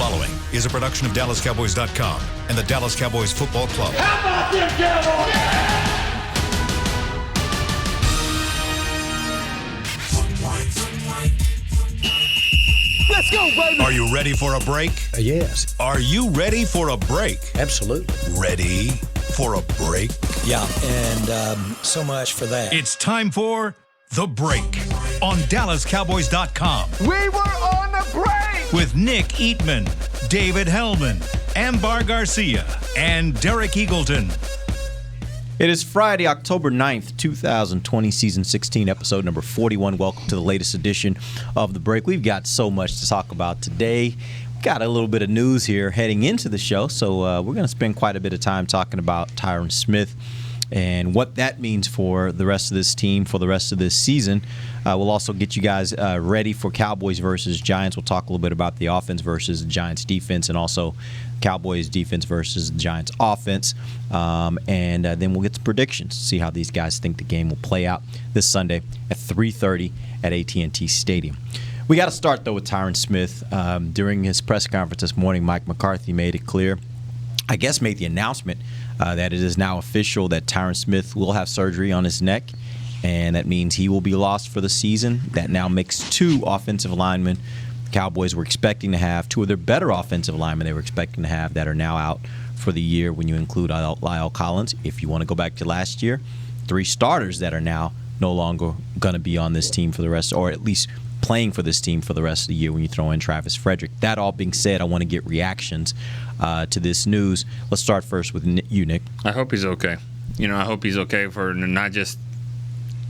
following is a production of DallasCowboys.com and the Dallas Cowboys Football Club. How about them Cowboys? Let's go, baby! Are you ready for a break? Yes. Are you ready for a break? Absolutely. Ready for a break? Yeah, and so much for that. It's time for The Break on DallasCowboys.com. We were on a break! With Nick Eatman, David Hellman, Ambar Garcia, and Derek Eagleton. It is Friday, October 9th, 2020, Season 16, Episode number 41. Welcome to the latest edition of The Break. We've got so much to talk about today. We've got a little bit of news here heading into the show, so we're going to spend quite a bit of time talking about Tyron Smith and what that means for the rest of this team, for the rest of this season. We'll also get you guys ready for Cowboys versus Giants. We'll talk a little bit about the offense versus the Giants defense, and also Cowboys defense versus the Giants offense. And then we'll get to predictions, see how these guys think the game will play out this Sunday at 3:30 at AT&T Stadium. We got to start, though, with Tyron Smith. During his press conference this morning, Mike McCarthy made it clear, I guess made the announcement that it is now official that Tyron Smith will have surgery on his neck, and that means he will be lost for the season. That now makes two offensive linemen the Cowboys were expecting to have, two of their better offensive linemen they were expecting to have, that are now out for the year when you include Lyle Collins. If you want to go back to last year, three starters that are now no longer going to be on this team for the rest, or at least playing for this team for the rest of the year when you throw in Travis Frederick. That all being said, I want to get reactions to this news. Let's start first with you, Nick. I hope he's okay. I hope he's okay for not just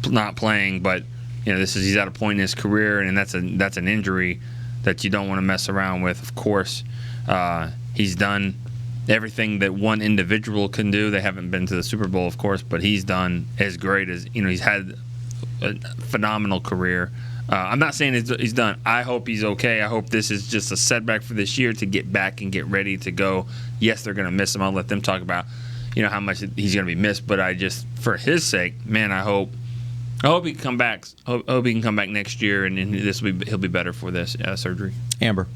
not playing, but he's at a point in his career, and that's an injury that you don't want to mess around with. Of course, he's done everything that one individual can do. They haven't been to the Super Bowl, of course, but he's done as great as he's had a phenomenal career. I'm not saying he's done. I hope he's okay. I hope this is just a setback for this year to get back and get ready to go. Yes, they're going to miss him. I'll let them talk about how much he's going to be missed. But I just, for his sake, man, I hope he can come back. Hope he can come back next year, and he'll be better for this surgery. Amber.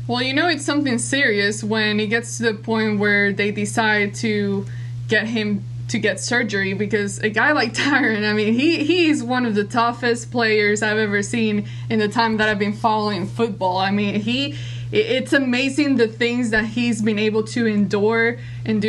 Well, it's something serious when it gets to the point where they decide to get him to get surgery, because a guy like Tyron, he's one of the toughest players I've ever seen in the time that I've been following football. It's amazing the things that he's been able to endure, and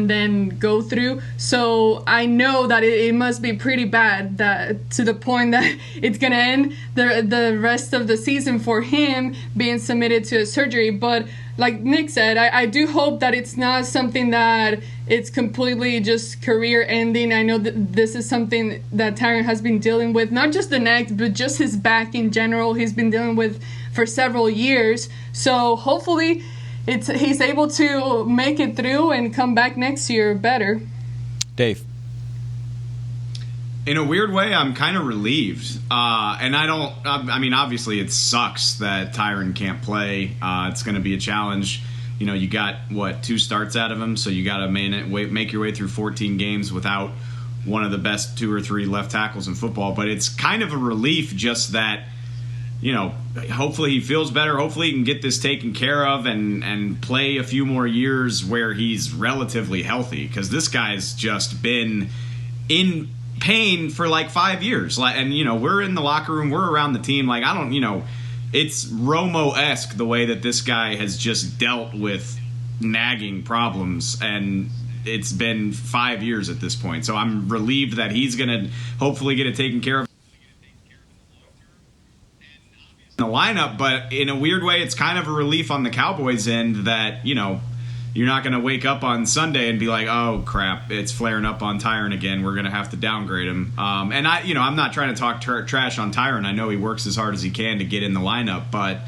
then go through. So I know that it must be pretty bad, that to the point that it's going to end the rest of the season for him being submitted to a surgery. But like Nick said, I do hope that it's not something that it's completely just career ending. I know that this is something that Tyron has been dealing with, not just the neck, but just his back in general. He's been dealing with for several years. So hopefully he's able to make it through and come back next year better. Dave. In a weird way, I'm kind of relieved. And obviously it sucks that Tyron can't play. It's going to be a challenge. You got, 2 starts out of him, so you got to make your way through 14 games without one of the best 2 or 3 left tackles in football. But it's kind of a relief just that, hopefully he feels better. Hopefully he can get this taken care of and play a few more years where he's relatively healthy, because this guy's just been in pain for like 5 years. And, we're in the locker room, we're around the team. It's Romo-esque the way that this guy has just dealt with nagging problems, and it's been 5 years at this point. So I'm relieved that he's going to hopefully get it taken care of in the lineup. But in a weird way, it's kind of a relief on the Cowboys' end that, you're not going to wake up on Sunday and be like, oh, crap, it's flaring up on Tyron again. We're going to have to downgrade him. And I'm not trying to talk trash on Tyron. I know he works as hard as he can to get in the lineup, but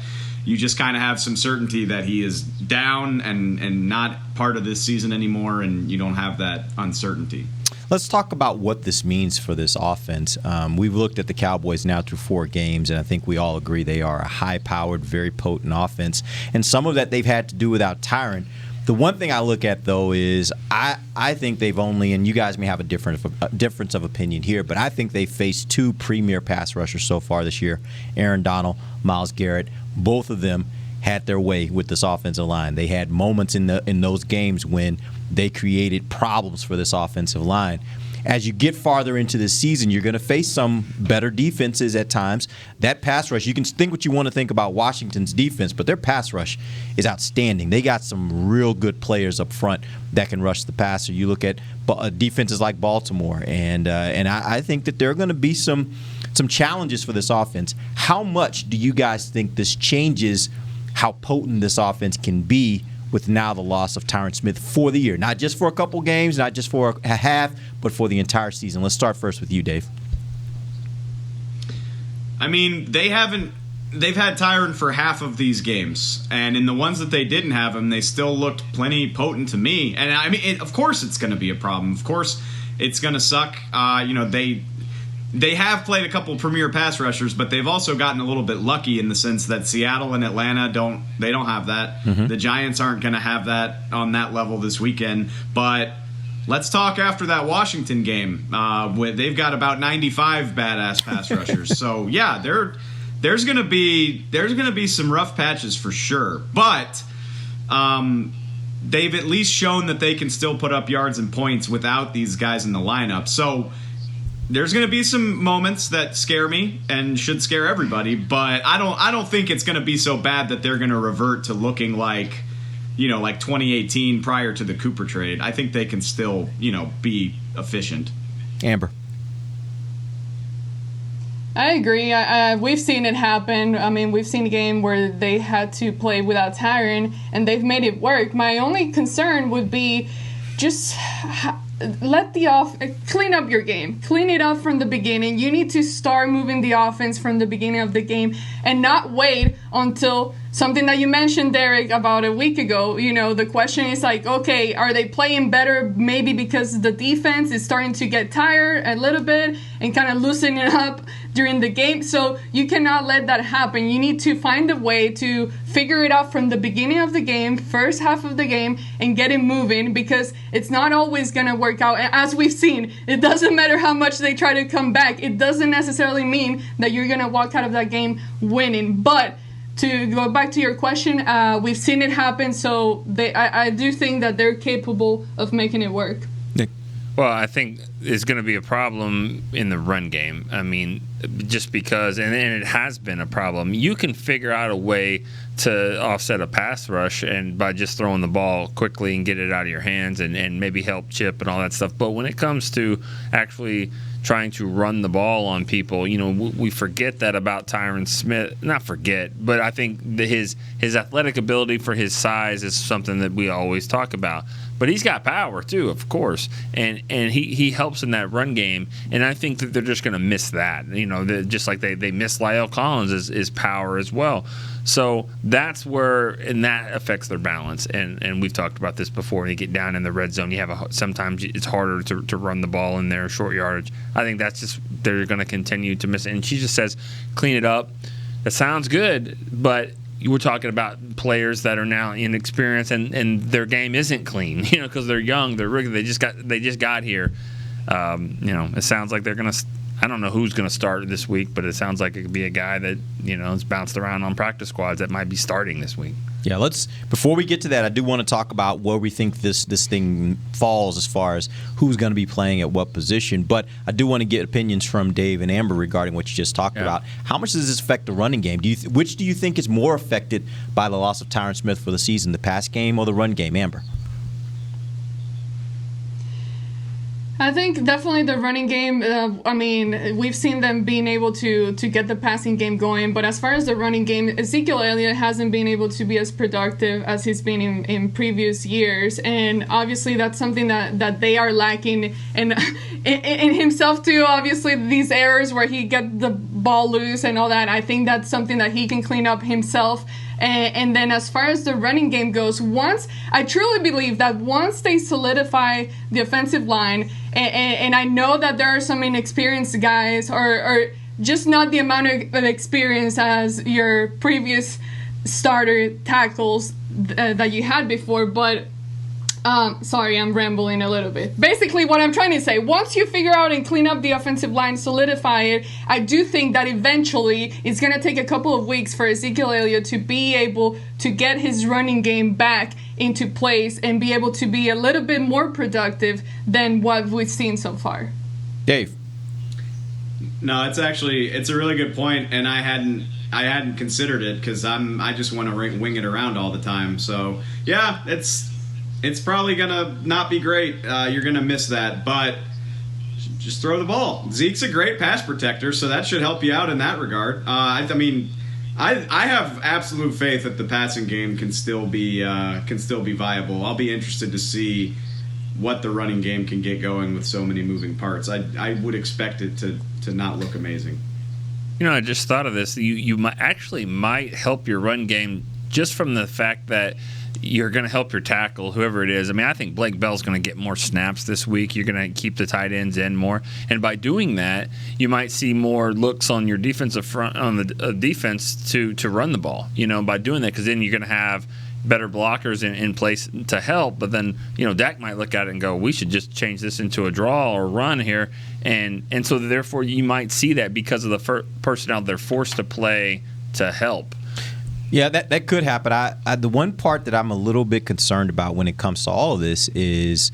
you just kind of have some certainty that he is down and not part of this season anymore, and you don't have that uncertainty. Let's talk about what this means for this offense. We've looked at the Cowboys now through 4 games, and I think we all agree they are a high-powered, very potent offense. And some of that they've had to do without Tyron. The one thing I look at, though, is I think they've only, and you guys may have a difference of opinion here, but I think they've faced two premier pass rushers so far this year, Aaron Donald, Myles Garrett. Both of them had their way with this offensive line. They had moments in those games when they created problems for this offensive line. As you get farther into the season, you're going to face some better defenses at times. That pass rush, you can think what you want to think about Washington's defense, but their pass rush is outstanding. They got some real good players up front that can rush the passer. You look at defenses like Baltimore, and I think that there are going to be some challenges for this offense. How much do you guys think this changes how potent this offense can be with now the loss of Tyron Smith for the year? Not just for a couple games, not just for a half, but for the entire season. Let's start first with you, Dave. I mean, they've had Tyron for half of these games, and in the ones that they didn't have him, they still looked plenty potent to me. And I mean, of course it's going to be a problem. Of course it's going to suck. They have played a couple premier pass rushers, but they've also gotten a little bit lucky in the sense that Seattle and Atlanta don't have that. Mm-hmm. The Giants aren't going to have that on that level this weekend. But let's talk after that Washington game. They've got about 95 badass pass rushers. So yeah, there's going to be some rough patches for sure. But they've at least shown that they can still put up yards and points without these guys in the lineup. So there's going to be some moments that scare me and should scare everybody, but I don't think it's going to be so bad that they're going to revert to looking like 2018 prior to the Cooper trade. I think they can still, be efficient. Amber. I agree. We've seen it happen. I mean, we've seen a game where they had to play without Tyron, and they've made it work. My only concern would be just clean up your game. Clean it up from the beginning. You need to start moving the offense from the beginning of the game and not wait until something that you mentioned, Derek, about a week ago. The question is like, okay, are they playing better maybe because the defense is starting to get tired a little bit and kind of loosening it up during the game? So you cannot let that happen. You need to find a way to figure it out from the beginning of the game, first half of the game, and get it moving, because it's not always going to work out. And as we've seen, it doesn't matter how much they try to come back. It doesn't necessarily mean that you're going to walk out of that game winning. But to go back to your question, we've seen it happen, so I do think that they're capable of making it work. Well, I think it's going to be a problem in the run game. I mean, just because, and it has been a problem. You can figure out a way to offset a pass rush and by just throwing the ball quickly and get it out of your hands and maybe help chip and all that stuff. But when it comes to actually trying to run the ball on people, we forget that about Tyron Smith. Not forget, but I think that his athletic ability for his size is something that we always talk about. But he's got power too, of course, and he helps in that run game. And I think that they're just going to miss that. Just like they miss Lyle Collins' his power as well. So that's where, and that affects their balance. And we've talked about this before. When you get down in the red zone, sometimes it's harder to run the ball in there, short yardage. I think that's just, they're going to continue to miss it. And she just says, clean it up. That sounds good, but you were talking about players that are now inexperienced and their game isn't clean, because they're young, they're rookie, they just got here. It sounds like they're going to. I don't know who's going to start this week, but it sounds like it could be a guy that is bounced around on practice squads that might be starting this week. Yeah, before we get to that, I do want to talk about where we think this thing falls as far as who's going to be playing at what position. But I do want to get opinions from Dave and Amber regarding what you just talked about. How much does this affect the running game? Which do you think is more affected by the loss of Tyron Smith for the season, the pass game or the run game, Amber? I think definitely the running game. We've seen them being able to get the passing game going, but as far as the running game, Ezekiel Elliott hasn't been able to be as productive as he's been in previous years, and obviously that's something that they are lacking in himself too. Obviously, these errors where he get the ball loose and all that, I think that's something that he can clean up himself. And then as far as the running game goes, I truly believe that once they solidify the offensive line, and I know that there are some inexperienced guys or just not the amount of experience as your previous starter tackles that you had before, but Sorry, I'm rambling a little bit. Basically, what I'm trying to say, once you figure out and clean up the offensive line, solidify it, I do think that eventually it's going to take a couple of weeks for Ezekiel Elliott to be able to get his running game back into place and be able to be a little bit more productive than what we've seen so far. Dave. No, it's a really good point, and I hadn't considered it because I just want to wing it around all the time. So yeah, it's probably gonna not be great. You're gonna miss that, but just throw the ball. Zeke's a great pass protector, so that should help you out in that regard. I have absolute faith that the passing game can still be viable. I'll be interested to see what the running game can get going with so many moving parts. I would expect it to not look amazing. You know, I just thought of this. You might help your run game just from the fact that you're going to help your tackle, whoever it is. I mean, I think Blake Bell's going to get more snaps this week. You're going to keep the tight ends in more. And by doing that, you might see more looks on your defensive front, on the defense to run the ball, you know, by doing that, because then you're going to have better blockers in place to help. But then, you know, Dak might look at it and go, we should just change this into a draw or run here. And so therefore you might see that because of the personnel they're forced to play to help. Yeah, that could happen. The one part that I'm a little bit concerned about when it comes to all of this is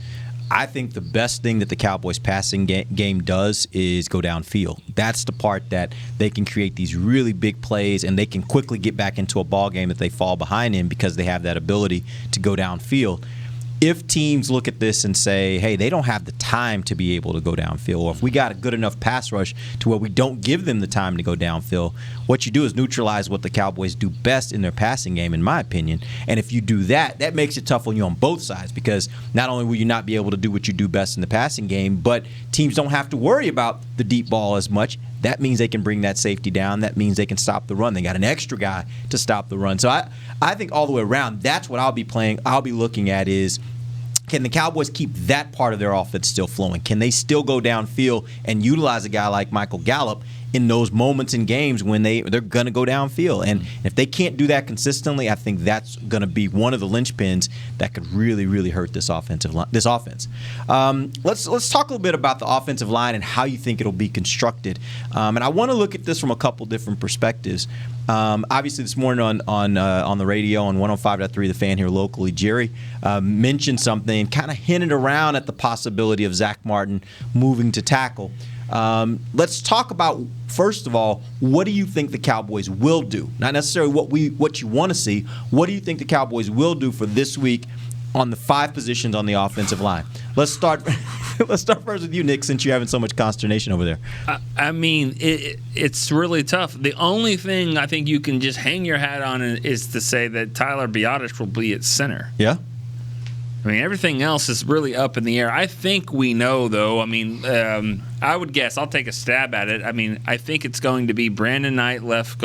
I think the best thing that the Cowboys passing game does is go downfield. That's the part that they can create these really big plays, and they can quickly get back into a ball game if they fall behind in because they have that ability to go downfield. If teams look at this and say, hey, they don't have the time to be able to go downfield, or if we got a good enough pass rush to where we don't give them the time to go downfield, what you do is neutralize what the Cowboys do best in their passing game, in my opinion. And if you do that, that makes it tough on you on both sides, because not only will you not be able to do what you do best in the passing game, but teams don't have to worry about the deep ball as much. That means they can bring that safety down. That means they can stop the run. They got an extra guy to stop the run. So I think all the way around, that's what I'll be looking at is, can the Cowboys keep that part of their offense still flowing? Can they still go downfield and utilize a guy like Michael Gallup in those moments in games when they're going to go downfield? And if they can't do that consistently, I think that's going to be one of the linchpins that could really, really hurt this offense. Let's talk a little bit about the offensive line and how you think it'll be constructed. And I want to look at this from a couple different perspectives. Obviously, this morning on the radio on 105.3 The Fan here locally, Jerry mentioned something and kind of hinted around at the possibility of Zach Martin moving to tackle. Let's talk about, first of all, what do you think the Cowboys will do? Not necessarily what you want to see. What do you think the Cowboys will do for this week on the 5 positions on the offensive line? Let's start first with you, Nick, since you're having so much consternation over there. I mean, it's really tough. The only thing I think you can just hang your hat on is to say that Tyler Biadasz will be at center. Yeah. I mean, everything else is really up in the air. I think we know, though. I mean, I would guess. I'll take a stab at it. I mean, I think it's going to be Brandon Knight, left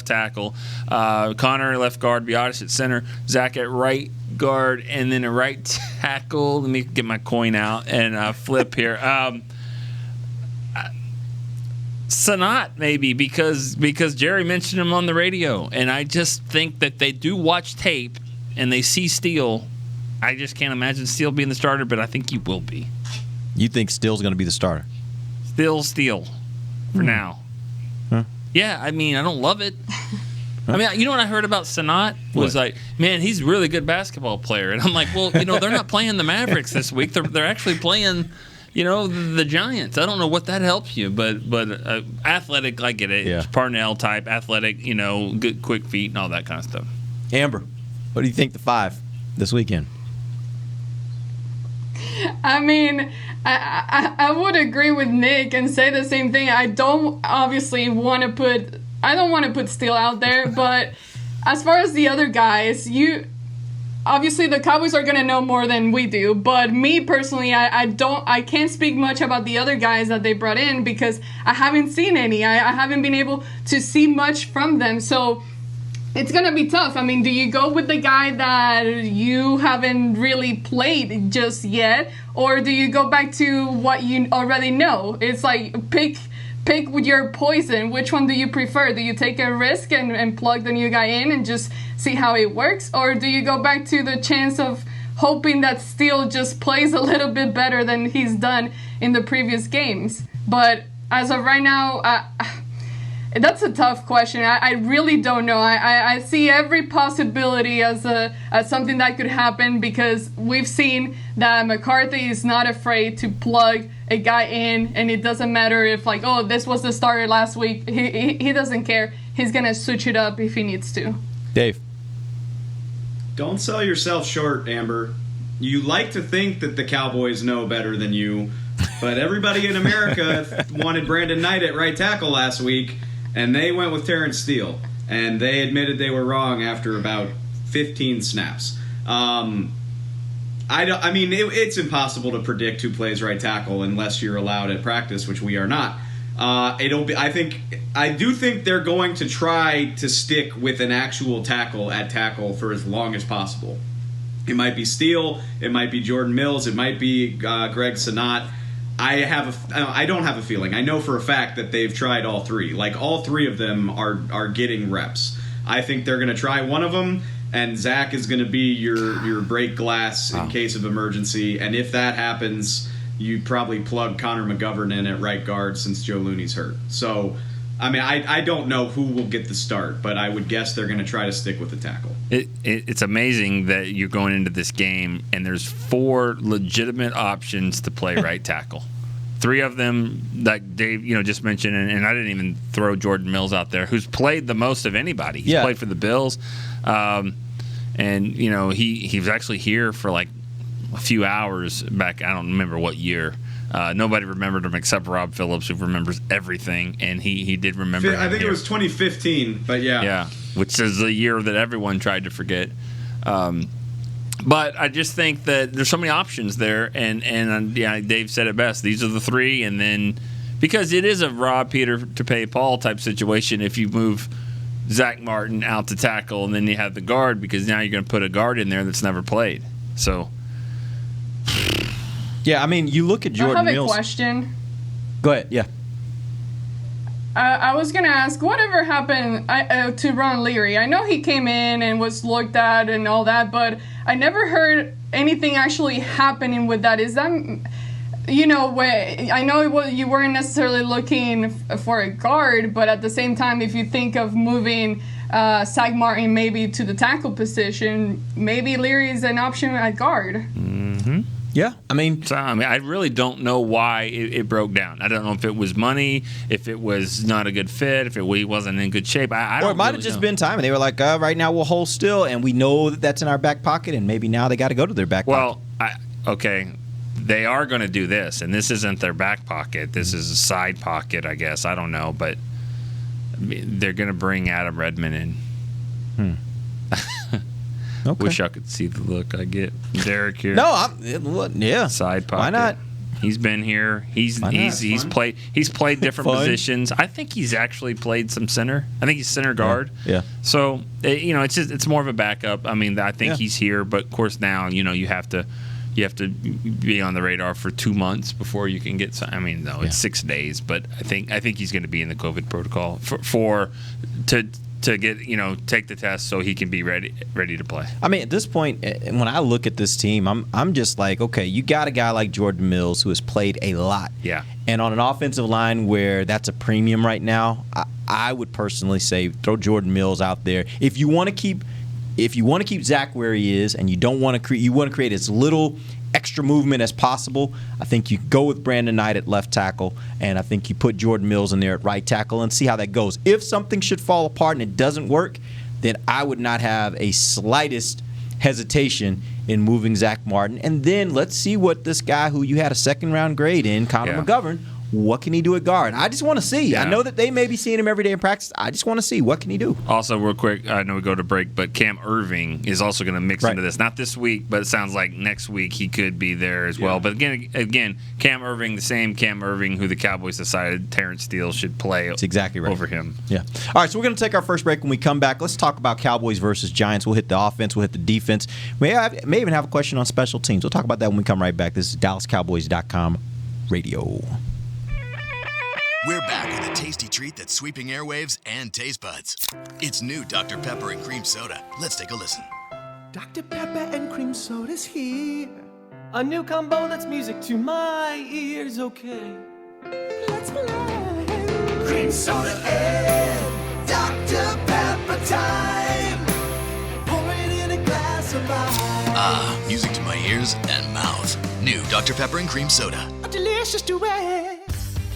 tackle, Connor, left guard, Biadasz at center, Zach at right guard, and then a right tackle. Let me get my coin out and flip here. Sanat, maybe, because Jerry mentioned him on the radio. And I just think that they do watch tape and they see Steele. I just can't imagine Steele being the starter, but I think he will be. You think Steele's going to be the starter? Steele for now. Huh? Yeah, I mean, I don't love it. I mean, you know what I heard about Sanat was like, man, he's a really good basketball player. And I'm like, well, you know, they're not playing the Mavericks this week. They're actually playing, you know, the Giants. I don't know what that helps you, but athletic, I get it. Yeah. Parnell type, athletic, you know, good, quick feet and all that kind of stuff. Amber, what do you think the 5 this weekend? I mean, I would agree with Nick and say the same thing. I don't want to put Steele out there, but as far as the other guys, obviously the Cowboys are going to know more than we do, but me personally, I can't speak much about the other guys that they brought in because I haven't seen any. I haven't been able to see much from them, so it's going to be tough. I mean, do you go with the guy that you haven't really played just yet, or do you go back to what you already know? It's like pick with your poison. Which one do you prefer? Do you take a risk and plug the new guy in and just see how it works, or do you go back to the chance of hoping that Steele just plays a little bit better than he's done in the previous games. But as of right now, that's a tough question. I really don't know. I see every possibility as something that could happen, because we've seen that McCarthy is not afraid to plug a guy in, and it doesn't matter if this was the starter last week. He doesn't care. He's gonna switch it up if he needs to. Dave. Don't sell yourself short, Amber. You like to think that the Cowboys know better than you, but everybody in America wanted Brandon Knight at right tackle last week, and they went with Terrence Steele, and they admitted they were wrong after about 15 snaps. It's impossible to predict who plays right tackle unless you're allowed at practice, which we are not. I do think they're going to try to stick with an actual tackle at tackle for as long as possible. It might be Steele, it might be Jordan Mills, it might be Greg Sanat. I don't have a feeling. I know for a fact that they've tried all three. All three of them are getting reps. I think they're going to try one of them, and Zach is going to be your break glass in case of emergency. And if that happens, you probably plug Connor McGovern in at right guard since Joe Looney's hurt. So, I don't know who will get the start, but I would guess they're going to try to stick with the tackle. It's amazing that you're going into this game and there's 4 legitimate options to play right tackle. 3 of them, like Dave, just mentioned, and I didn't even throw Jordan Mills out there, who's played the most of anybody. He's played for the Bills, and he was actually here for a few hours back. I don't remember what year. Nobody remembered him except Rob Phillips, who remembers everything, and he did remember. I think it was 2015, but yeah. Yeah, which is the year that everyone tried to forget. But I just think that there's so many options there, and Dave said it best. These are the 3, and then because it is a rob Peter to pay Paul type situation if you move Zach Martin out to tackle, and then you have the guard, because now you're going to put a guard in there that's never played. So. Yeah, you look at Jordan Mills. I have a question. Go ahead, yeah. I was going to ask, whatever happened to Ron Leary? I know he came in and was looked at and all that, but I never heard anything actually happening with that. Is that, I know you weren't necessarily looking for a guard, but at the same time, if you think of moving Zach Martin maybe to the tackle position, maybe Leary is an option at guard. Mm-hmm. Yeah, I really don't know why it broke down. I don't know if it was money, if it was not a good fit, if he wasn't in good shape. I or it might have just been time, and they were like, right now we'll hold still, and we know that that's in our back pocket, and maybe now they got to go to their back pocket. Okay, they are going to do this, and this isn't their back pocket. This is a side pocket, I guess. I don't know, but they're going to bring Adam Redmond in. Okay. Wish I could see the look I get. Derek here. Yeah. Side pocket. Why not? He's been here. He's played different positions. I think he's actually played some center. I think he's center guard. Yeah. So it's more of a backup. I think he's here, but of course now you have to be on the radar for 2 months before you can get. It's 6 days, but I think he's going to be in the COVID protocol to get take the test so he can be ready to play. At this point, when I look at this team, I'm just like, okay, you got a guy like Jordan Mills who has played a lot. Yeah. And on an offensive line where that's a premium right now, I would personally say throw Jordan Mills out there. If you want to keep Zach where he is, and you don't want to you want to create as little extra movement as possible, I think you go with Brandon Knight at left tackle, and I think you put Jordan Mills in there at right tackle and see how that goes. If something should fall apart and it doesn't work, then I would not have a slightest hesitation in moving Zach Martin. And then let's see what this guy who you had a second-round grade in, Connor McGovern, what can he do at guard? I just want to see. Yeah. I know that they may be seeing him every day in practice. I just want to see, what can he do? Also, real quick, I know we go to break, but Cam Irving is also going to mix into this. Not this week, but it sounds like next week he could be there as well. But again, Cam Irving, the same Cam Irving who the Cowboys decided Terrence Steele should play over him. Yeah. All right, so we're going to take our first break. When we come back, let's talk about Cowboys versus Giants. We'll hit the offense. We'll hit the defense. May even have a question on special teams. We'll talk about that when we come right back. This is DallasCowboys.com radio. We're back with a tasty treat that's sweeping airwaves and taste buds. It's new Dr. Pepper and Cream Soda. Let's take a listen. Dr. Pepper and cream soda's here. A new combo that's music to my ears, okay. Let's play. Cream soda and Dr. Pepper time. Pour it in a glass of ice. Music to my ears and mouth. New Dr. Pepper and cream soda. A delicious duet.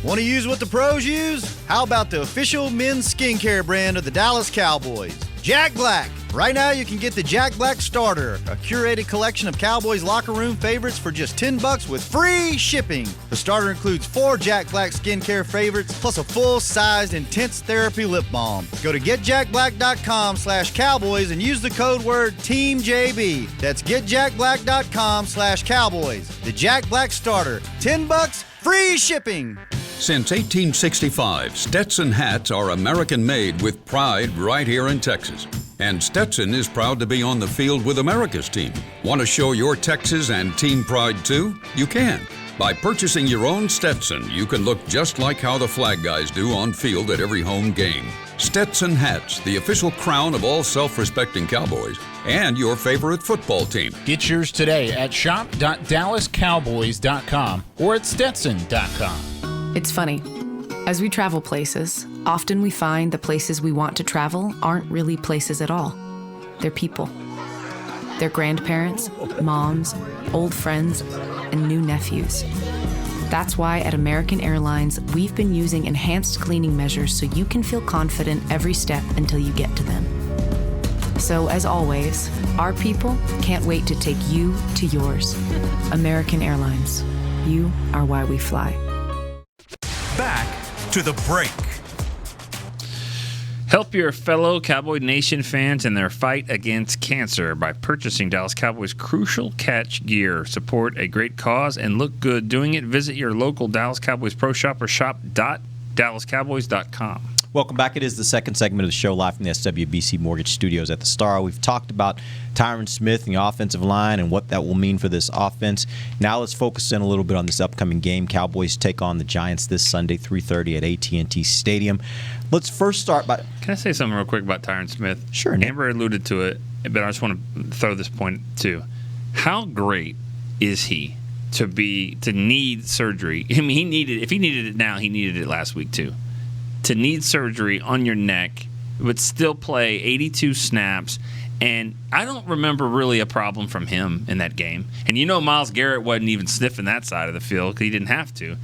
Want to use what the pros use? How about the official men's skincare brand of the Dallas Cowboys, Jack Black? Right now you can get the Jack Black Starter, a curated collection of Cowboys locker room favorites for just $10 with free shipping. The starter includes 4 Jack Black skincare favorites plus a full-sized intense therapy lip balm. Go to getjackblack.com/Cowboys and use the code word TEAMJB. That's getjackblack.com/Cowboys. The Jack Black Starter, $10, free shipping. Since 1865, Stetson hats are American-made with pride right here in Texas. And Stetson is proud to be on the field with America's team. Want to show your Texas and team pride too? You can. By purchasing your own Stetson, you can look just like how the flag guys do on field at every home game. Stetson hats, the official crown of all self-respecting Cowboys and your favorite football team. Get yours today at shop.dallascowboys.com or at stetson.com. It's funny. As we travel places, often we find the places we want to travel aren't really places at all. They're people. They're grandparents, moms, old friends, and new nephews. That's why at American Airlines, we've been using enhanced cleaning measures so you can feel confident every step until you get to them. So as always, our people can't wait to take you to yours. American Airlines. You are why we fly. Back to the break. Help your fellow Cowboy Nation fans in their fight against cancer by purchasing Dallas Cowboys Crucial Catch gear. Support a great cause and look good doing it. Visit your local Dallas Cowboys Pro Shop or shop.dallascowboys.com. Welcome back. It is the second segment of the show live from the SWBC Mortgage Studios at the Star. We've talked about Tyron Smith and the offensive line and what that will mean for this offense. Now let's focus in a little bit on this upcoming game. Cowboys take on the Giants this Sunday, 3:30 at AT&T Stadium. Let's first start by... Can I say something real quick about Tyron Smith? Sure. Nick. Amber alluded to it, but I just want to throw this point too. How great is he to need surgery? I mean, if he needed it now, he needed it last week too. To need surgery on your neck, but still play 82 snaps. And I don't remember really a problem from him in that game. And Myles Garrett wasn't even sniffing that side of the field because he didn't have to.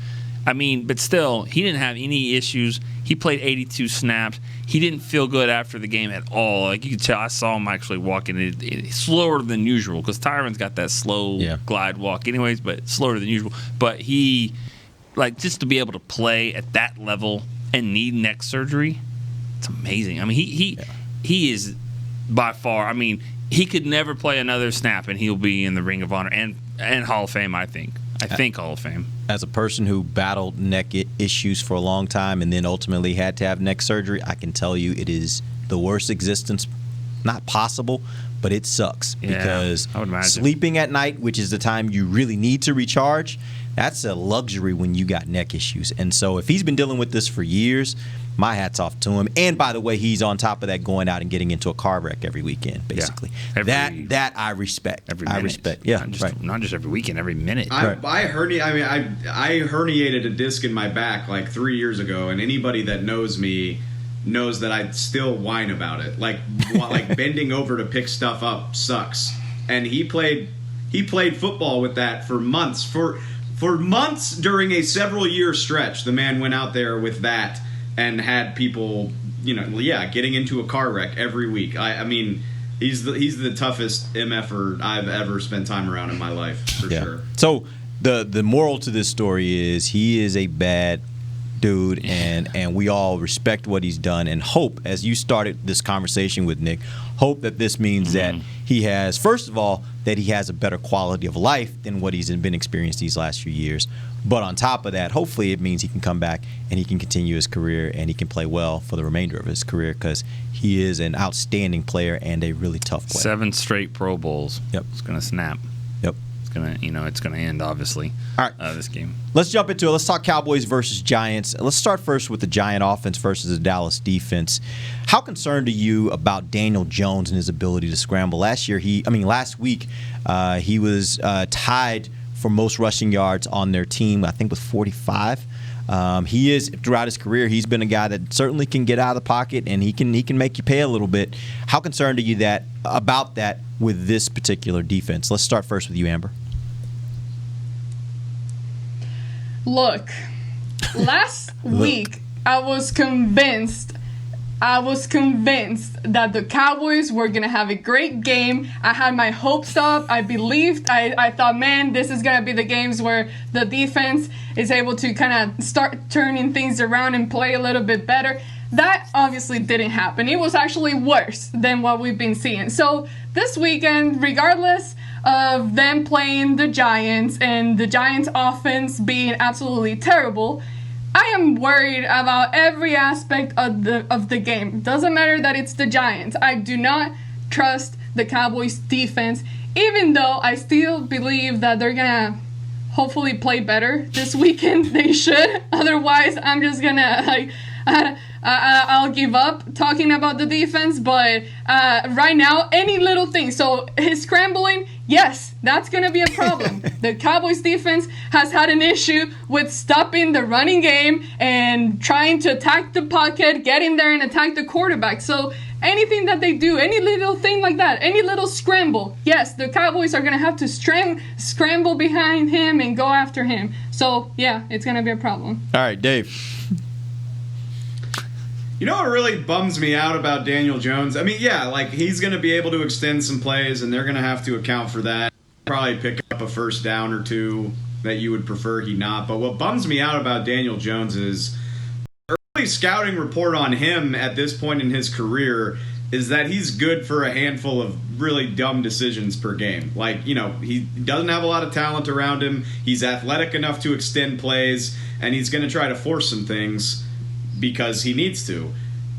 I mean, but still, he didn't have any issues. He played 82 snaps. He didn't feel good after the game at all. Like you could tell, I saw him actually walking it slower than usual because Tyron's got that slow glide walk anyways, but slower than usual. But he, just to be able to play at that level and need neck surgery, it's amazing. I mean, he is by far. I mean, he could never play another snap, and he'll be in the Ring of Honor and Hall of Fame. I think Hall of Fame. As a person who battled neck issues for a long time and then ultimately had to have neck surgery, I can tell you it is the worst existence, not possible, but it sucks because I would imagine. Sleeping at night, which is the time you really need to recharge, that's a luxury when you got neck issues. And so if he's been dealing with this for years, my hat's off to him. And by the way, he's on top of that going out and getting into a car wreck every weekend, basically. Yeah. That I respect. Every minute. I respect. Yeah, not just every weekend, every minute. I herniated a disc in my back like 3 years ago, and anybody that knows me knows that I still whine about it. Like bending over to pick stuff up sucks. And he played football with that for months. For months during a several-year stretch, the man went out there with that and had people, getting into a car wreck every week. I mean, he's the toughest MFer I've ever spent time around in my life, for sure. So the moral to this story is he is a bad dude, and we all respect what he's done and hope, as you started this conversation with Nick, hope that this means that he has, first of all, that he has a better quality of life than what he's been experienced these last few years. But on top of that, hopefully it means he can come back and he can continue his career and he can play well for the remainder of his career because he is an outstanding player and a really tough player. 7 straight Pro Bowls. Yep. It's going to snap. Yep. it's gonna end obviously. All right, this game. Let's jump into it. Let's talk Cowboys versus Giants. Let's start first with the Giant offense versus the Dallas defense. How concerned are you about Daniel Jones and his ability to scramble? Last week, he was tied for most rushing yards on their team, I think with 45. He is, throughout his career, he's been a guy that certainly can get out of the pocket, and he can make you pay a little bit. How concerned are you about that with this particular defense? Let's start first with you, Amber. Look, last week I was convinced that the Cowboys were going to have a great game. I had my hopes up. I believed. I thought, man, this is going to be the games where the defense is able to kind of start turning things around and play a little bit better. That obviously didn't happen. It was actually worse than what we've been seeing. So this weekend, regardless of them playing the Giants and the Giants offense being absolutely terrible, I am worried about every aspect of the game. Doesn't matter that it's the Giants. I do not trust the Cowboys defense, even though I still believe that they're gonna hopefully play better this weekend. They should. Otherwise, I'm just gonna I'll give up talking about the defense. But right now, any little thing. So his scrambling, yes, that's going to be a problem. The Cowboys defense has had an issue with stopping the running game and trying to attack the pocket, get in there and attack the quarterback. So anything that they do, any little thing like that, any little scramble, yes, the Cowboys are going to have to scramble behind him and go after him. So, yeah, it's going to be a problem. All right, Dave. You know what really bums me out about Daniel Jones? I mean, yeah, like he's going to be able to extend some plays, and they're going to have to account for that. Probably pick up a first down or two that you would prefer he not. But what bums me out about Daniel Jones is the early scouting report on him at this point in his career is that he's good for a handful of really dumb decisions per game. Like, he doesn't have a lot of talent around him. He's athletic enough to extend plays, and he's going to try to force some things because he needs to.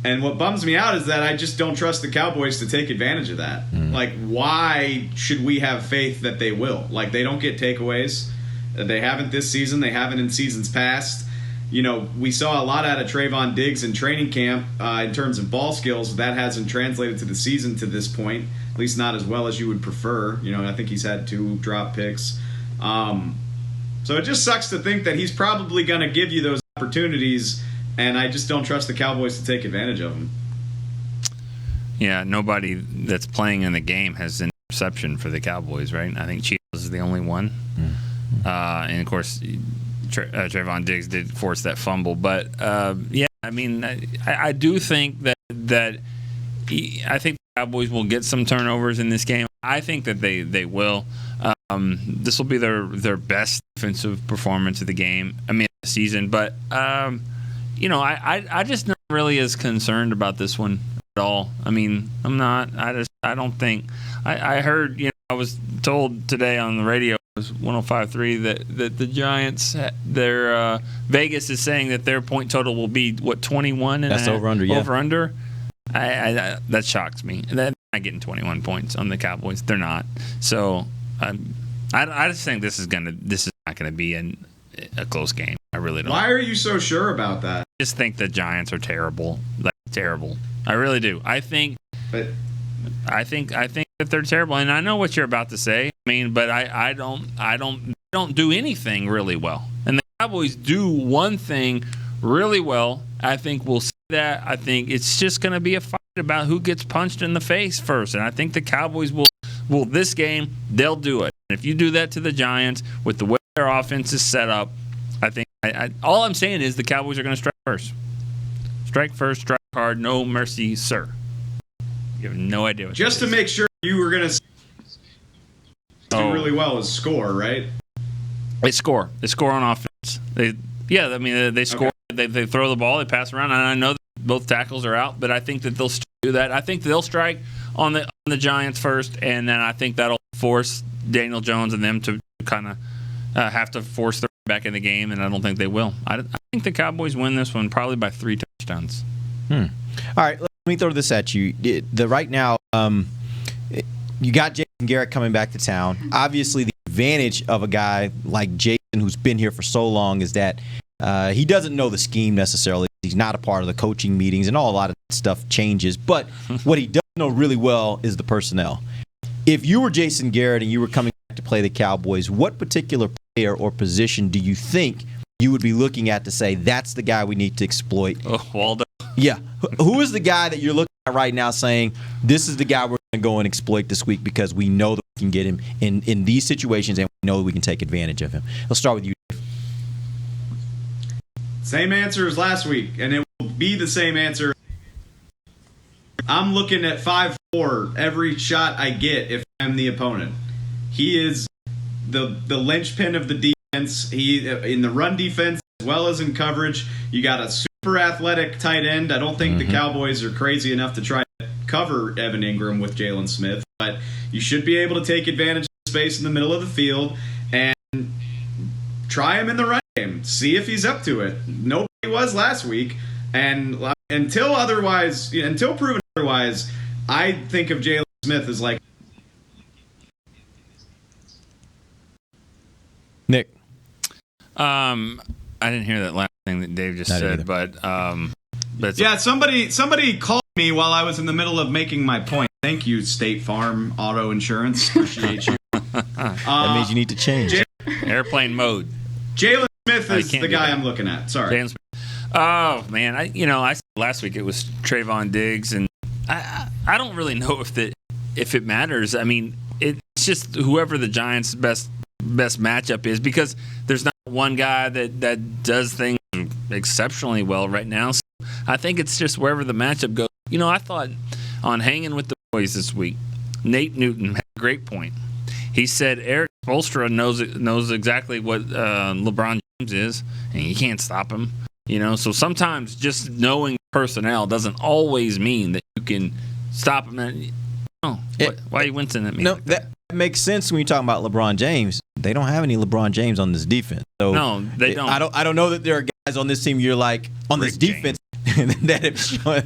And what bums me out is that I just don't trust the Cowboys to take advantage of that. Like, why should we have faith that they will? Like, they don't get takeaways. They haven't this season. They haven't in seasons past. We saw a lot out of Trayvon Diggs in training camp in terms of ball skills. That hasn't translated to the season to this point, at least not as well as you would prefer. I think he's had 2 drop picks. So it just sucks to think that he's probably going to give you those opportunities, and I just don't trust the Cowboys to take advantage of them. Yeah, nobody that's playing in the game has an interception for the Cowboys, right? I think Cheetos is the only one. And, of course, Trayvon Diggs did force that fumble. But, yeah, I mean, I do think that I think the Cowboys will get some turnovers in this game. I think that they will. This will be their best defensive performance of the game. I mean, the season. But, I just not really as concerned about this one at all. I mean, I'm not. I don't think. I heard, I was told today on the radio, it was 105.3, that the Giants, their Vegas is saying that their point total will be, 21? That's over-under, yeah. Over-under? That shocks me. They're not getting 21 points on the Cowboys. They're not. So, I just think this is not going to be a close game. I really don't. Why are you so sure about that? I just think the Giants are terrible. Like, terrible. I really do. I think that they're terrible, and I know what you're about to say. I mean, but I don't do anything really well. And the Cowboys do one thing really well. I think we'll see that. I think it's just going to be a fight about who gets punched in the face first. And I think the Cowboys will this game, they'll do it. And if you do that to the Giants with the way their offense is set up, I think all I'm saying is the Cowboys are going to strike first. Strike first, strike hard, no mercy, sir. You have no idea what just to make sure you were going to do really well is score, right? They score. They score on offense. They score. Okay. They throw the ball. They pass around. And I know that both tackles are out, but I think that they'll still do that. I think they'll strike on the Giants first, and then I think that'll force Daniel Jones and them to kind of have to force their back in the game, and I don't think they will. I think the Cowboys win this one probably by 3 touchdowns. All right, let me throw this at you. Right now, you got Jason Garrett coming back to town. Obviously, the advantage of a guy like Jason, who's been here for so long, is that he doesn't know the scheme necessarily. He's not a part of the coaching meetings, and a lot of stuff changes. But what he does know really well is the personnel. If you were Jason Garrett and you were coming back to play the Cowboys, what particular player or position do you think you would be looking at to say that's the guy we need to exploit? Oh, Waldo. Yeah. Who is the guy that you're looking at right now saying this is the guy we're going to go and exploit this week because we know that we can get him in these situations and we know that we can take advantage of him? Let's start with you. Same answer as last week, and it will be the same answer. I'm looking at 5'4" every shot I get if I'm the opponent. He is the linchpin of the defense. He in the run defense as well as in coverage. You got a super athletic tight end. I don't think the Cowboys are crazy enough to try to cover Evan Ingram with Jalen Smith, but you should be able to take advantage of the space in the middle of the field and try him in the run game. See if he's up to it. Nobody was last week, and until proven otherwise, I think of Jalen Smith as like Nick. I didn't hear that last thing that Dave just said, but yeah, somebody called me while I was in the middle of making my point. Thank you, State Farm Auto Insurance. Appreciate you. That means you need to change. Airplane mode. Jalen Smith is the guy I'm looking at. Sorry. Oh man, I said last week it was Trayvon Diggs, and I don't really know if it matters. I mean, it's just whoever the Giants' best matchup is, because there's not one guy that does things exceptionally well right now. So I think it's just wherever the matchup goes. I thought on Hanging with the Boys this week, Nate Newton had a great point. He said Eric Spoelstra knows exactly what LeBron James is, and you can't stop him. So sometimes just knowing personnel doesn't always mean that you can stop him. Why are you wincing at me? No, that makes sense when you're talking about LeBron James. They don't have any LeBron James on this defense. So no, they don't. I don't know that there are guys on this team you're like on this defense that have shown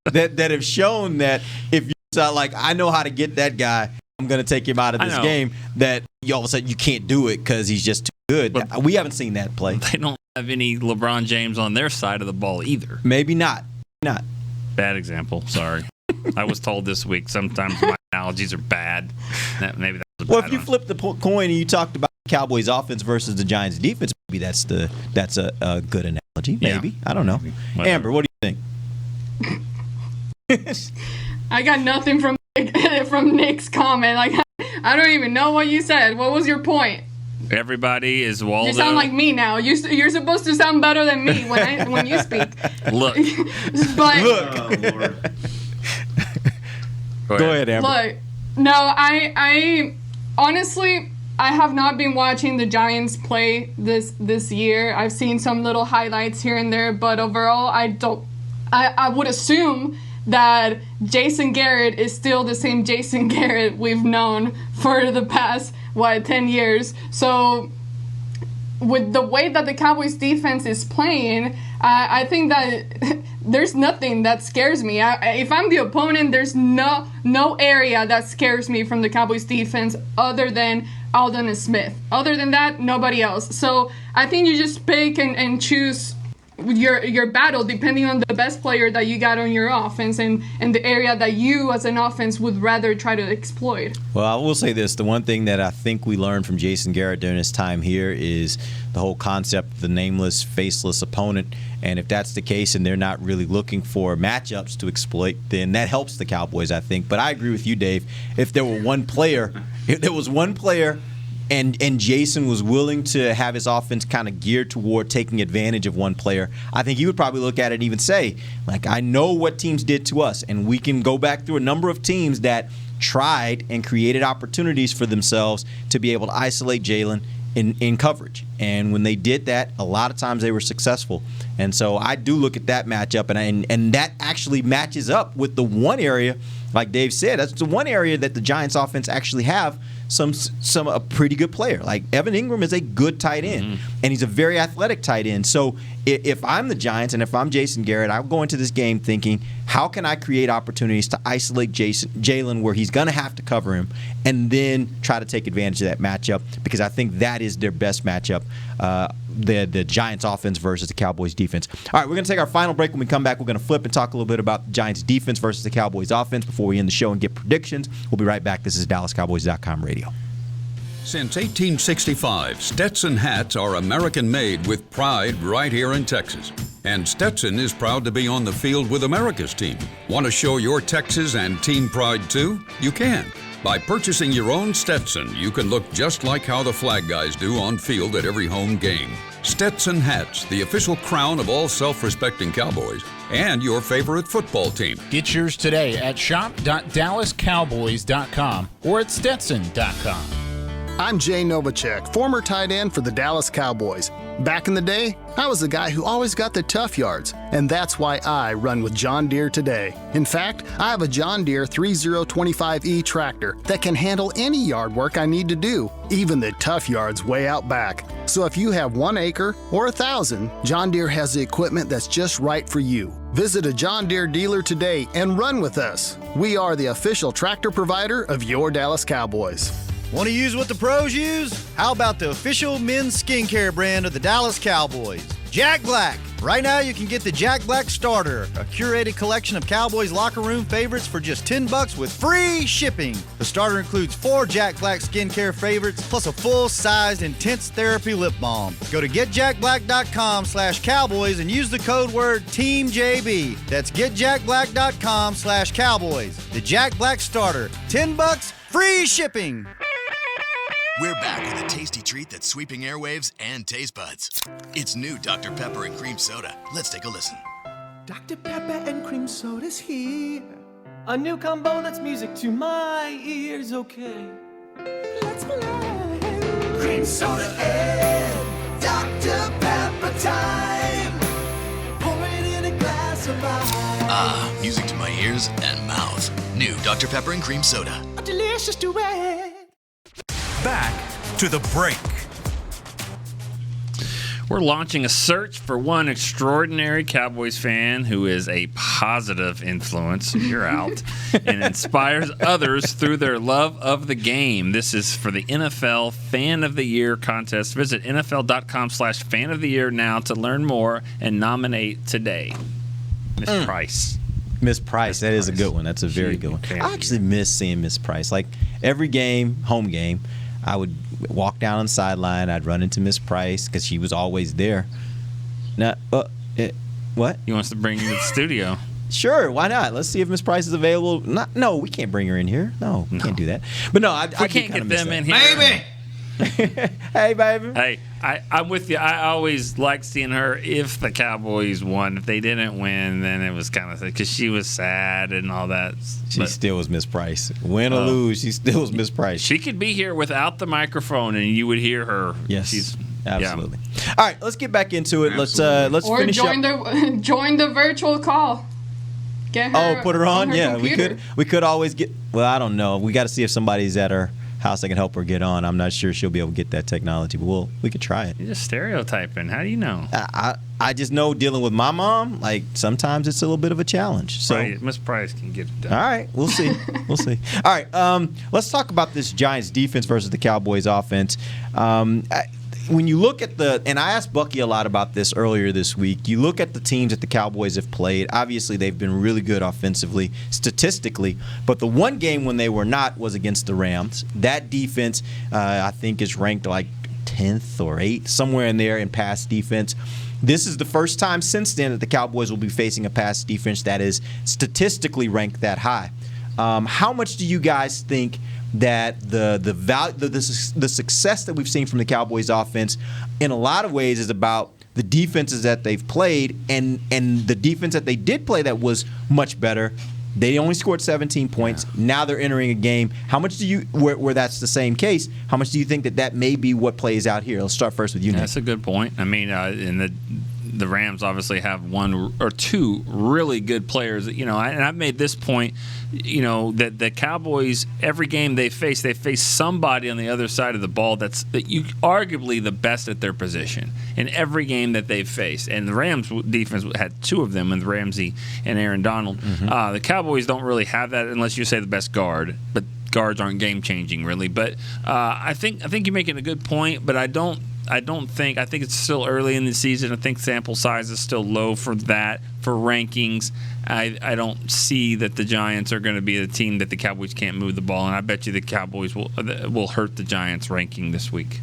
that have shown that if you like I know how to get that guy, I'm going to take him out of this game, that you all of a sudden you can't do it because he's just too good. But we haven't seen that play. They don't have any LeBron James on their side of the ball either. Maybe not. Bad example. Sorry. I was told this week sometimes my analogies are bad. Maybe that was a bad if you flip the coin and you talked about the Cowboys offense versus the Giants defense, maybe that's a good analogy. Maybe. I don't know. Whatever. Amber, what do you think? I got nothing from Nick's comment. Like, I don't even know what you said. What was your point? Everybody is Waldo. You sound like me now. You're supposed to sound better than me when you speak. Look. But oh, Lord. Go ahead, Amber. Look, no, I honestly I have not been watching the Giants play this year. I've seen some little highlights here and there, but overall I would assume that Jason Garrett is still the same Jason Garrett we've known for the past 10 years. So with the way that the Cowboys defense is playing, I think that there's nothing that scares me. If I'm the opponent, there's no area that scares me from the Cowboys defense other than Alden and Smith. Other than that, nobody else. So I think you just pick and choose your battle depending on the best player that you got on your offense and the area that you as an offense would rather try to exploit. Well, I will say this. The one thing that I think we learned from Jason Garrett during his time here is the whole concept of the nameless, faceless opponent. And if that's the case and they're not really looking for matchups to exploit, then that helps the Cowboys, I think. But I agree with you, Dave. If there was one player and Jason was willing to have his offense kind of geared toward taking advantage of one player, I think he would probably look at it and even say, like, I know what teams did to us, and we can go back through a number of teams that tried and created opportunities for themselves to be able to isolate Jalen in coverage. And when they did that, a lot of times they were successful. And so I do look at that matchup, and that actually matches up with the one area, like Dave said, that's the one area that the Giants offense actually have a pretty good player. Like Evan Ingram is a good tight end, and he's a very athletic tight end. So if I'm the Giants and if I'm Jason Garrett, I'll go into this game thinking, how can I create opportunities to isolate Jalen where he's going to have to cover him, and then try to take advantage of that matchup, because I think that is their best matchup, the Giants offense versus the Cowboys defense. All right, we're going to take our final break. When we come back, we're going to flip and talk a little bit about the Giants defense versus the Cowboys offense before we end the show and get predictions. We'll be right back. This is DallasCowboys.com radio. Since 1865, Stetson hats are American-made with pride right here in Texas. And Stetson is proud to be on the field with America's team. Want to show your Texas and team pride too? You can. By purchasing your own Stetson, you can look just like how the flag guys do on field at every home game. Stetson hats, the official crown of all self-respecting Cowboys, and your favorite football team. Get yours today at shop.dallascowboys.com or at stetson.com. I'm Jay Novacek, former tight end for the Dallas Cowboys. Back in the day, I was the guy who always got the tough yards, and that's why I run with John Deere today. In fact, I have a John Deere 3025E tractor that can handle any yard work I need to do, even the tough yards way out back. So if you have 1 acre or 1,000, John Deere has the equipment that's just right for you. Visit a John Deere dealer today and run with us. We are the official tractor provider of your Dallas Cowboys. Want to use what the pros use? How about the official men's skincare brand of the Dallas Cowboys? Jack Black. Right now you can get the Jack Black Starter, a curated collection of Cowboys locker room favorites for just $10 with free shipping. The starter includes 4 Jack Black skincare favorites plus a full-sized intense therapy lip balm. Go to getjackblack.com/Cowboys and use the code word TEAMJB. That's getjackblack.com/Cowboys. The Jack Black Starter, $10, free shipping. We're back with a tasty treat that's sweeping airwaves and taste buds. It's new Dr. Pepper and Cream Soda. Let's take a listen. Dr. Pepper and cream soda's here. A new combo that's music to my ears, okay. Let's play. Cream soda and Dr. Pepper time. Pour it in a glass of ice. Ah, music to my ears and mouth. New Dr. Pepper and Cream Soda. A delicious duet. Back to the break. We're launching a search for one extraordinary Cowboys fan who is a positive influence, you're out, and inspires others through their love of the game. This is for the NFL Fan of the Year contest. Visit NFL.com/Fan of the Year now to learn more and nominate today. Miss Price. Miss Price, that is a good one. That's a very good one. I actually miss seeing Miss Price. Like every game, home game, I would walk down on the sideline. I'd run into Miss Price because she was always there. Now, what? He wants to bring you to the studio. Sure, why not? Let's see if Miss Price is available. No, we can't bring her in here. No, we can't do that. But no, I can't get them in here. Baby! Hey, baby. Hey, I'm with you. I always liked seeing her if the Cowboys won. If they didn't win, then it was kind of because she was sad and all that. She still was Miss Price. Win or lose, she still was Miss Price. She could be here without the microphone, and you would hear her. Yes, absolutely. Yeah. All right, let's get back into it. Absolutely. Let's or finish join up. Join the virtual call. Get her. Oh, put her on. Yeah, computer. we could always get. Well, I don't know. We got to see if somebody's at her house that can help her get on. I'm not sure she'll be able to get that technology, but we could try it. You're just stereotyping. How do you know? I just know dealing with my mom, like sometimes it's a little bit of a challenge. So Miss Price can get it done. All right, we'll see. We'll see. All right, let's talk about this Giants defense versus the Cowboys offense. When you look at and I asked Bucky a lot about this earlier this week, you look at the teams that the Cowboys have played. Obviously, they've been really good offensively, statistically, but the one game when they were not was against the Rams. That defense, I think, is ranked like 10th or 8th, somewhere in there in pass defense. This is the first time since then that the Cowboys will be facing a pass defense that is statistically ranked that high. How much do you guys think that the success that we've seen from the Cowboys offense in a lot of ways is about the defenses that they've played and the defense that they did play that was much better? They only scored 17 points. Yeah. Now they're entering a game. How much do you, where that's the same case, how much do you think that may be what plays out here? Let's start first with you, Nick. That's a good point. I mean, the Rams obviously have one or two really good players. And I've made this point, that the Cowboys, every game they face somebody on the other side of the ball that you arguably the best at their position in every game that they've faced. And the Rams defense had two of them, with Ramsey and Aaron Donald. Mm-hmm. The Cowboys don't really have that unless you say the best guard, but guards aren't game changing really. But I think you're making a good point, but I think it's still early in the season. I think sample size is still low for that, for rankings. I don't see that the Giants are going to be the team that the Cowboys can't move the ball, and I bet you the Cowboys will hurt the Giants ranking this week.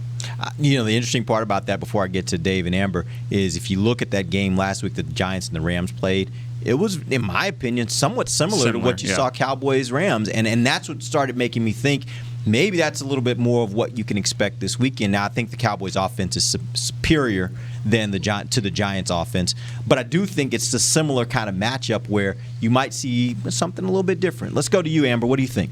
The interesting part about that, before I get to Dave and Amber, is if you look at that game last week that the Giants and the Rams played, it was, in my opinion, somewhat similar to what you saw Cowboys-Rams, and that's what started making me think maybe that's a little bit more of what you can expect this weekend. Now, I think the Cowboys' offense is superior than the Giants' offense, but I do think it's a similar kind of matchup where you might see something a little bit different. Let's go to you, Amber. What do you think?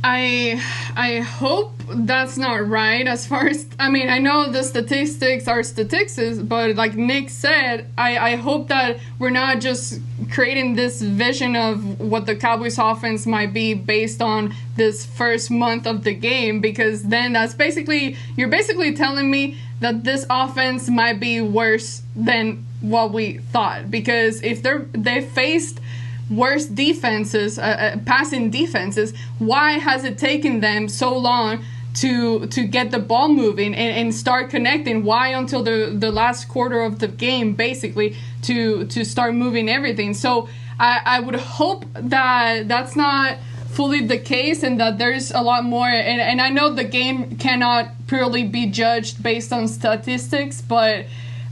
I hope that's not right. As far as, I know the statistics are statistics, but like Nick said, I hope that we're not just creating this vision of what the Cowboys offense might be based on this first month of the game, because then you're basically telling me that this offense might be worse than what we thought, because if they faced worse defenses, passing defenses, why has it taken them so long to get the ball moving and start connecting? Why until the last quarter of the game, basically, to start moving everything? So I would hope that that's not fully the case, and that there's a lot more. And I know the game cannot purely be judged based on statistics, but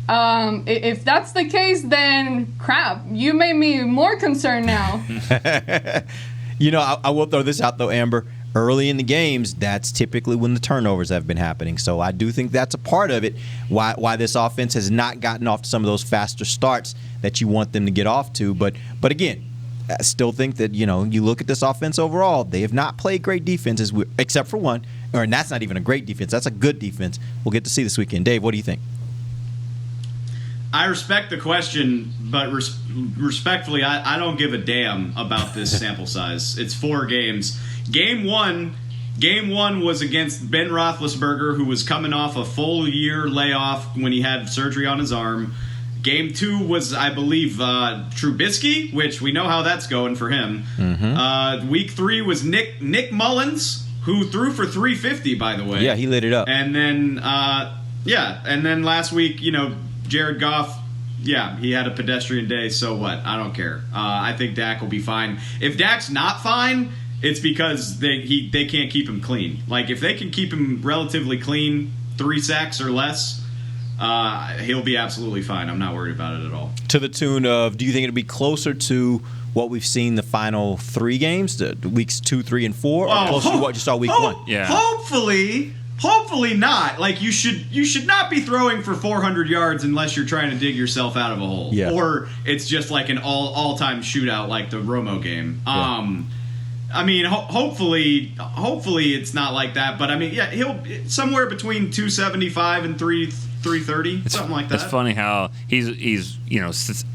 if that's the case, then crap, you made me more concerned now. I will throw this out, though, Amber. Early in the games, that's typically when the turnovers have been happening. So I do think that's a part of it, why this offense has not gotten off to some of those faster starts that you want them to get off to. But again, I still think that, you look at this offense overall, they have not played great defenses, except for one, and that's not even a great defense. That's a good defense. We'll get to see this weekend. Dave, what do you think? I respect the question, but respectfully, I don't give a damn about this sample size. It's 4 games. Game one was against Ben Roethlisberger, who was coming off a full year layoff when he had surgery on his arm. Game 2 was, I believe, Trubisky, which we know how that's going for him. Mm-hmm. Week 3 was Nick Mullins, who threw for 350, by the way. Yeah, he lit it up. And then, and then last week, Jared Goff, he had a pedestrian day, so what? I don't care. I think Dak will be fine. If Dak's not fine, it's because they can't keep him clean. Like, if they can keep him relatively clean, 3 sacks or less, he'll be absolutely fine. I'm not worried about it at all. To the tune of, do you think it'll be closer to what we've seen the final 3 games, the weeks 2, 3, and 4, or closer to what you saw week 1? Yeah. Hopefully not. Like, you should not be throwing for 400 yards unless you're trying to dig yourself out of a hole. Yeah. Or it's just like an all-time shootout like the Romo game. Yeah. Hopefully it's not like that. But, he'll somewhere between 275 and 330, something like that. It's funny how he's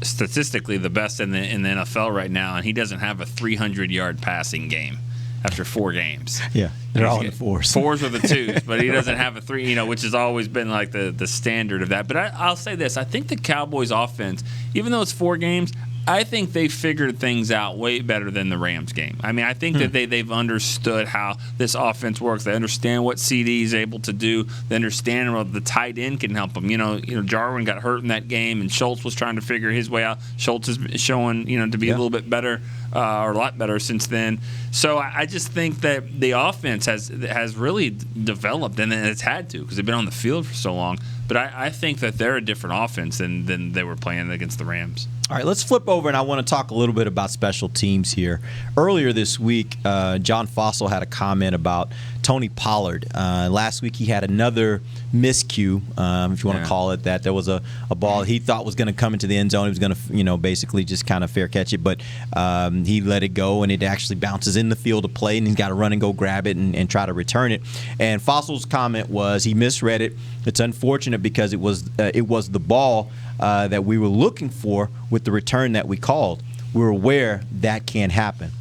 statistically the best in the NFL right now, and he doesn't have a 300-yard passing game after 4 games. Yeah, they're all in the 4s. 4s or the 2s, but he doesn't have a 3, which has always been like the standard of that. But I'll say this. I think the Cowboys offense, even though it's 4 games, I think they figured things out way better than the Rams game. I think that they've understood how this offense works. They understand what CD is able to do. They understand what the tight end can help them. Jarwin got hurt in that game, and Schultz was trying to figure his way out. Schultz is showing, to be a little bit better, or a lot better since then. So I just think that the offense has really developed, and it's had to because they've been on the field for so long. But I think that they're a different offense than they were playing against the Rams. All right, let's flip over, and I want to talk a little bit about special teams here. Earlier this week, John Fossil had a comment about Tony Pollard. Last week he had another miscue, if you want to call it that. There was a ball he thought was going to come into the end zone. He was going to, basically just kind of fair catch it, but he let it go, and it actually bounces in the field of play, and he's got to run and go grab it and try to return it. And Fossil's comment was he misread it. It's unfortunate because it was the ball that we were looking for with the return that we called. We're aware that can happen.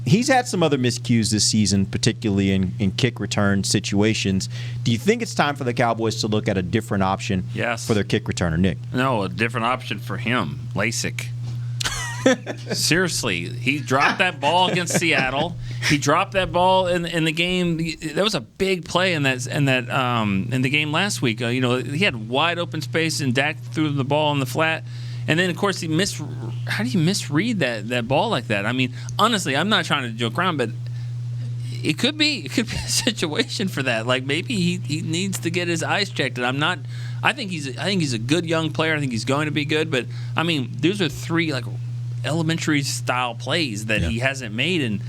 He's had some other miscues this season, particularly in kick return situations. Do you think it's time for the Cowboys to look at a different option for their kick returner, Nick? No, a different option for him, LASIK. Seriously, he dropped that ball against Seattle. He dropped that ball in the game. There was a big play in the game last week. He had wide open space, and Dak threw the ball in the flat. And then, of course, how do you misread that ball like that? I mean, honestly, I'm not trying to joke around, but it could be a situation for that. Like, maybe he needs to get his eyes checked. And I think he's a good young player. I think he's going to be good. But I mean, those are three elementary style plays that he hasn't made, and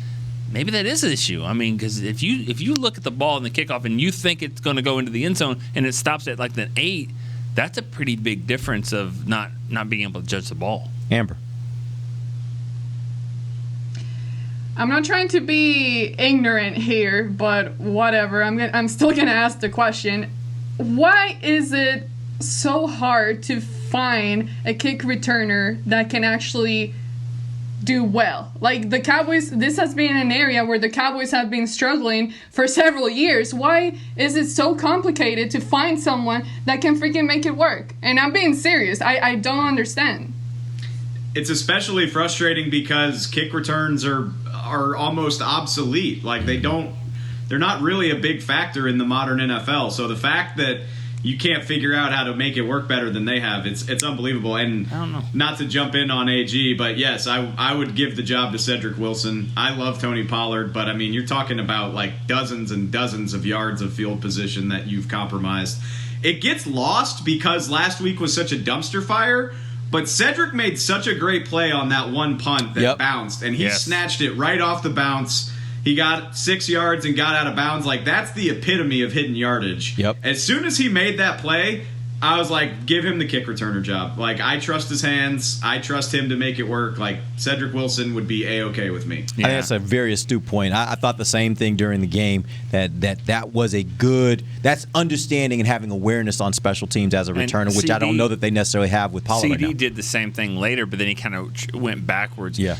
maybe that is an issue. I mean, because if you look at the ball in the kickoff and you think it's going to go into the end zone and it stops at like the 8. That's a pretty big difference of not being able to judge the ball. Amber. I'm not trying to be ignorant here, but whatever. I'm still gonna ask the question. Why is it so hard to find a kick returner that can actually do well? Like the Cowboys, this has been an area where the Cowboys have been struggling for several years. Why is it so complicated to find someone that can freaking make it work? And I'm being serious. I don't understand. It's especially frustrating because kick returns are almost obsolete. Like they're not really a big factor in the modern NFL. So the fact that you can't figure out how to make it work better than they have, it's unbelievable. And I don't know. Not to jump in on AG, but yes, I would give the job to Cedric Wilson. I love Tony Pollard, but I mean, you're talking about like dozens and dozens of yards of field position that you've compromised. It gets lost because last week was such a dumpster fire, but Cedric made such a great play on that one punt that bounced, and he snatched it right off the bounce. He got 6 yards and got out of bounds. Like, that's the epitome of hidden yardage. Yep. As soon as he made that play, I was like, give him the kick returner job. Like, I trust his hands. I trust him to make it work. Like, Cedric Wilson would be A-okay with me. I think that's a very astute point. I thought the same thing during the game, that was a good – that's understanding and having awareness on special teams as a returner, which I don't know that they necessarily have with Pollard right now. CD did the same thing later, but then he kind of went backwards. Yeah.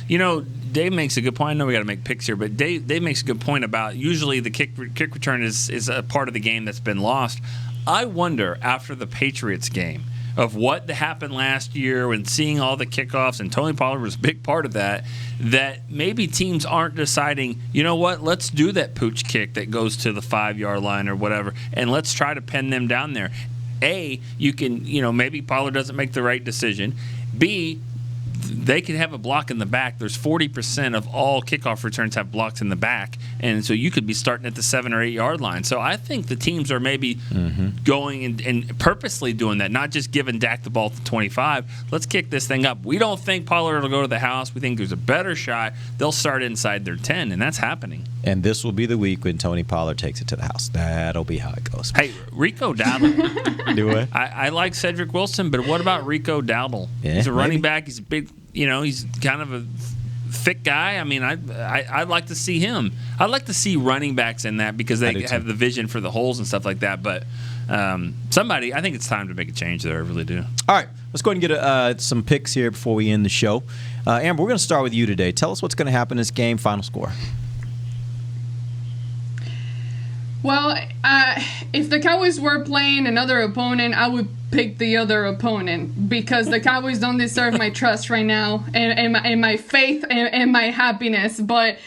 Dave makes a good point. I know we got to make picks here, but Dave makes a good point about usually the kick return is a part of the game that's been lost. I wonder after the Patriots game of what happened last year when seeing all the kickoffs, and Tony Pollard was a big part of that maybe teams aren't deciding, you know what, let's do that pooch kick that goes to the 5-yard line or whatever, and let's try to pin them down there. A, you can, maybe Pollard doesn't make the right decision. B, they can have a block in the back. There's 40% of all kickoff returns have blocks in the back, and so you could be starting at the 7 or 8 yard line. So I think the teams are maybe going and purposely doing that, not just giving Dak the ball to 25. Let's kick this thing up. We don't think Pollard will go to the house. We think there's a better shot. They'll start inside their 10, and that's happening. And this will be the week when Tony Pollard takes it to the house. That'll be how it goes. Hey, Rico Dowdle. Do it. I like Cedric Wilson, but what about Rico Dowdle? Yeah, he's a running back. He's a big, he's kind of a thick guy. I mean, I'd like to see him. I'd like to see running backs in that because they have the vision for the holes and stuff like that. But I think it's time to make a change there. I really do. All right, let's go ahead and get some picks here before we end the show. Amber, we're going to start with you today. Tell us what's going to happen in this game. Final score. Well, if the Cowboys were playing another opponent, I would pick the other opponent because the Cowboys don't deserve my trust right now and my faith and my happiness. But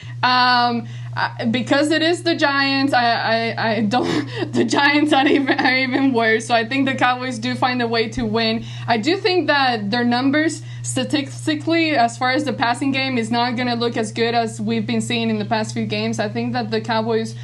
because it is the Giants, I don't. The Giants are even worse. So I think the Cowboys do find a way to win. I do think that their numbers statistically, as far as the passing game, is not going to look as good as we've been seeing in the past few games. I think that the Cowboys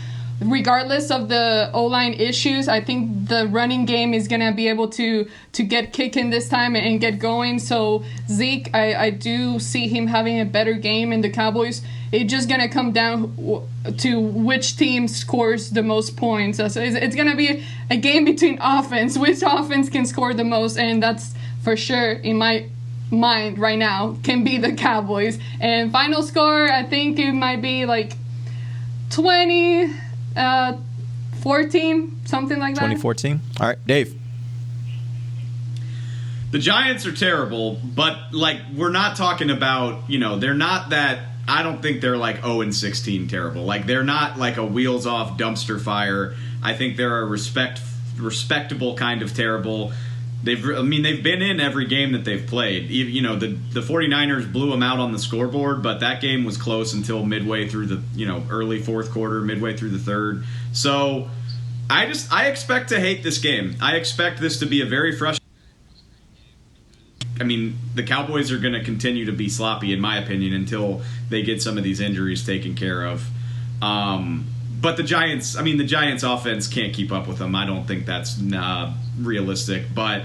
regardless of the O-line issues, I think the running game is going to be able to get kicking this time and get going. So Zeke, I do see him having a better game in the Cowboys. It's just going to come down to which team scores the most points. So it's going to be a game between offense. Which offense can score the most? And that's for sure, in my mind right now, can be the Cowboys. And final score, I think it might be like 20-14, something like that. 2014. All right, Dave. The Giants are terrible, but we're not talking about, they're not that. I don't think they're 0-16 terrible. They're not a wheels off dumpster fire. I think they're a respectable kind of terrible. They've been in every game that they've played. The 49ers blew them out on the scoreboard, but that game was close until midway through the early fourth quarter, midway through the third. So I expect to hate this game. I expect this to be a very frustrating. The Cowboys are going to continue to be sloppy, in my opinion, until they get some of these injuries taken care of. But the Giants offense can't keep up with them. I don't think that's realistic. But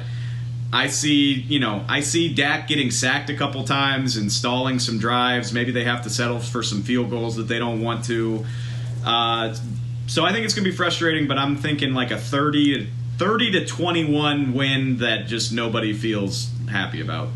I see Dak getting sacked a couple times and stalling some drives. Maybe they have to settle for some field goals that they don't want to. So I think it's going to be frustrating, but I'm thinking a 30-21 win that just nobody feels happy about.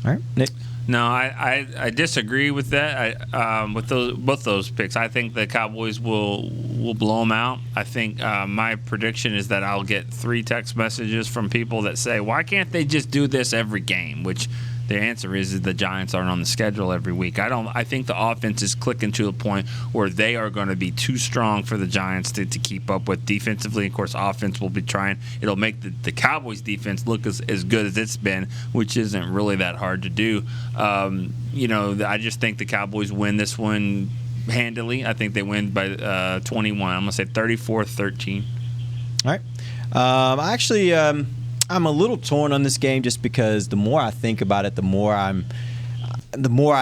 All right, Nick. No, I disagree with that. With both those picks, I think the Cowboys will blow them out. I think my prediction is that I'll get 3 text messages from people that say, "Why can't they just do this every game?" Which the answer is the Giants aren't on the schedule every week. I think the offense is clicking to a point where they are going to be too strong for the Giants to keep up with defensively. Of course, offense will be trying. It'll make the Cowboys defense look as good as it's been, which isn't really that hard to do. I just think the Cowboys win this one handily. I think they win by 21. I'm going to say 34-13. All right. I'm a little torn on this game just because the more I think about it, the more I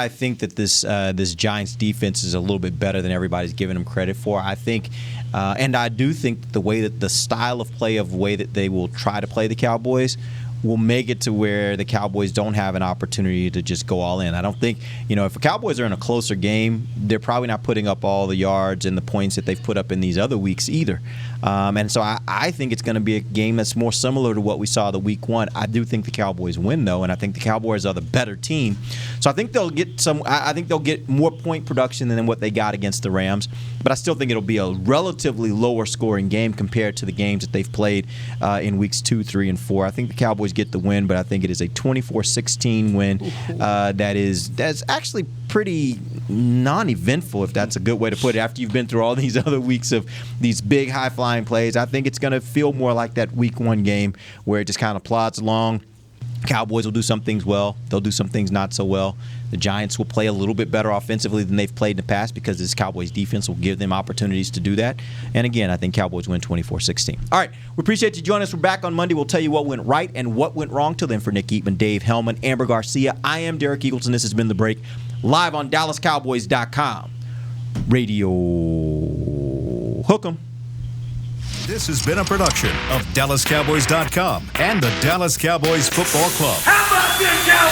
think that this Giants defense is a little bit better than everybody's giving them credit for. I think, and I do think the way that the style of play of the way that they will try to play the Cowboys will make it to where the Cowboys don't have an opportunity to just go all in. I don't think, if the Cowboys are in a closer game, they're probably not putting up all the yards and the points that they've put up in these other weeks either. And so I think it's going to be a game that's more similar to what we saw the week 1. I do think the Cowboys win, though, and I think the Cowboys are the better team. So I think they'll get I think they'll get more point production than what they got against the Rams. But I still think it'll be a relatively lower scoring game compared to the games that they've played in weeks 2, 3, and 4. I think the Cowboys get the win, but I think it is a 24-16 win. That's actually pretty non-eventful, if that's a good way to put it. After you've been through all these other weeks of these big high-flying plays, I think it's going to feel more like that week 1 game where it just kind of plods along. Cowboys will do some things well. They'll do some things not so well. The Giants will play a little bit better offensively than they've played in the past because this Cowboys defense will give them opportunities to do that. And again, I think Cowboys win 24-16. All right, we appreciate you joining us. We're back on Monday. We'll tell you what went right and what went wrong. Till then, for Nick Eatman, Dave Hellman, Amber Garcia, I am Derek Eagleton. This has been The Break, live on DallasCowboys.com. Radio Hook 'em. This has been a production of DallasCowboys.com and the Dallas Cowboys Football Club. How about this, Cowboys?